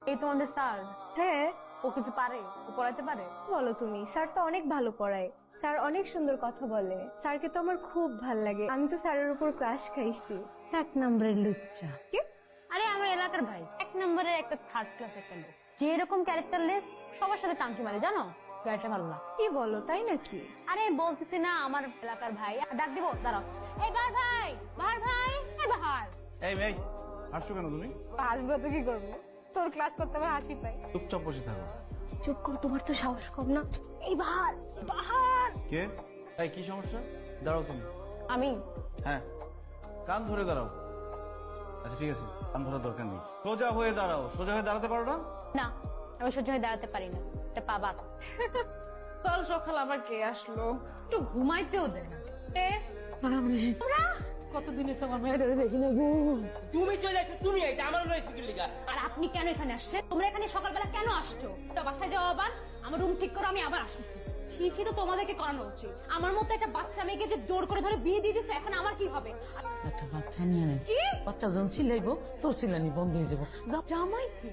এই তোমাদের স্যার? হ্যাঁ। ও কিছু পারে? ও পড়াইতে পারে? বলো তুমি, স্যার তো অনেক ভালো পড়ায়। স্যার অনেক সুন্দর কথা বলে। স্যারকে তো আমার খুব ভাল লাগে। আমি তো স্যারের উপর ক্রাশ খাইছি। 1 নম্বরের লুচ্চা। কি? আরে আমার এলাকার ভাই, 1 নম্বরের একটা 3rd ক্লাস একটা লোক, যে এরকম ক্যারেক্টারলেস সবার সাথে টাঙ্কি মারে, জানো? গাড়িটা ভালো না। কি বলো, তাই নাকি? আরে বলতেছি না, আমার এলাকার ভাই। ডাক দিব, দাঁড়াও। এই বাহার ভাই, বাহার ভাই, এই বাহার। এই ভাই, হাসছো কেন তুমি? হাসবো তো কি করবো? তোর ক্লাস করতে আমার হাসি পাই। চুপচাপ বসে থাকো। চুপ করো, তোমার তো সাহস কম না। এই বাহার, বাহার। কে? এই কি সমস্যা? দাঁড়াও তুমি। আমি হ্যাঁ, কান ধরে দাঁড়াও। আচ্ছা ঠিক আছে, কান ধরার দরকার নেই। সোজা হয়ে দাঁড়াও। সোজা হয়ে দাঁড়াতে পারো না? না, আমি সহ্য হয়ে দাঁড়াতে পারি না। এটা পাবা। কাল সকাল আবার কে আসলো? একটু ঘুমাইতেও দে না। কতদিন এসে আমার মেয়েদের দেখি না গো। তুমি চলে আসছো, তুমি এইটা আমার লইছি কি লিগা? আর আপনি কেন এখানে আসছেন? তোমরা এখানে সকালবেলা কেন আসছো? তো বাসায় যাও, আবার আমার রুম ঠিক করো, আমি আবার আসছি। ছি, তো তোমাদেরকে করানো উচিত। আমার মতো একটা বাচ্চা মেয়েকে যে জোর করে ধরে বিয়ে দিয়ে দিছে, এখন আমার কি হবে? একটা বাচ্চা নিয়ে নে। কি? বাচ্চা যখন চিল্লাইবো তোর চিল্লানি বন্ধ হয়ে যাবো। জামাই কি?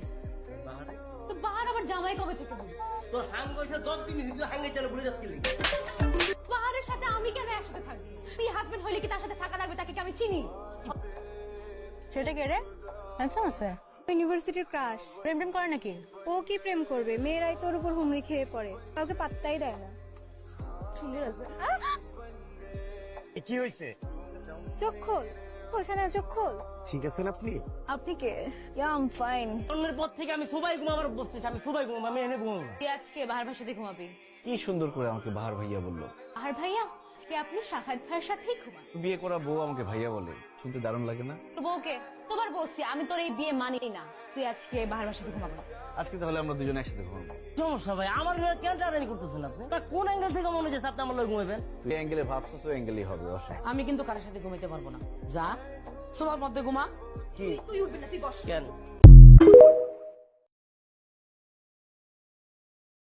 তো বাহার আবার জামাই কবে থেকে হলো? তোর হাঙ্গ হইছে 10 দিন হইছে, হাঙ্গে চলে ভুলে যাচ্ছিস কি লিগা? বাহারের সাথে আমি কেন একসাথে থাকবো? তুই হাজবেন্ড হইলে কি তার সাথে থাকা লাগবে? তাকে কি আমি চিনি? সেটা কে রে? হ্যান্ডসাম আছে? ইউনিভার্সিটির ক্রাশ। প্রেম টেম করে নাকি? ও কি প্রেম করবে? মেয়েরাই তোর উপর হুমড়ি খেয়ে পড়ে, কাউকে পাত্তাই দেয় না। সুন্দর আছে। কি হয়েছে? চোখ খোল, হোসানা চোখ খোল। ঠিক আছেন আপনি? আপনি কে? I am fine. অন্যের পর থেকে আমি সবাই ঘুমাবার বসতেছি, আমি সবাই ঘুমাবো, আমি এনে ঘুমাবো। তুই আজকে বাহার ভাইয়ের সাথে ঘুমাবি? কি সুন্দর করে আমাকে বাহার ভাইয়া বললো। আর ভাইয়া, আজকে আপনি সাফায়েত ভাইয়ের সাথেই ঘুমান। বিয়ে করা বউ আমাকে ভাইয়া বলে, শুনতে দারুণ লাগে না? তোর বউকে তোমার বলছি, আমি তোর এই বিয়ে মানি না। তুই আজকে বাহার ভাইয়ের সাথে ঘুমাবো না। আজকে তাহলে আমরা দুজনে একসাথে ঘুমাবো। সমস্যা ভাই, আমার লগে কেন টানাটানি করতেছেন আপনি? তা কোন অ্যাঙ্গেল থেকে মনে হচ্ছে আপনি আমার লগে ঘুমাবেন? তুই অ্যাঙ্গেলে ভাবছিস, ওই অ্যাঙ্গেলই হবে। অসুবিধা আমি কিন্তু কারোর সাথে ঘুমাইতে পারবো না। যা সোফার মধ্যে ঘুমা। কি? তুই উঠবি না, তুই বস। কেন?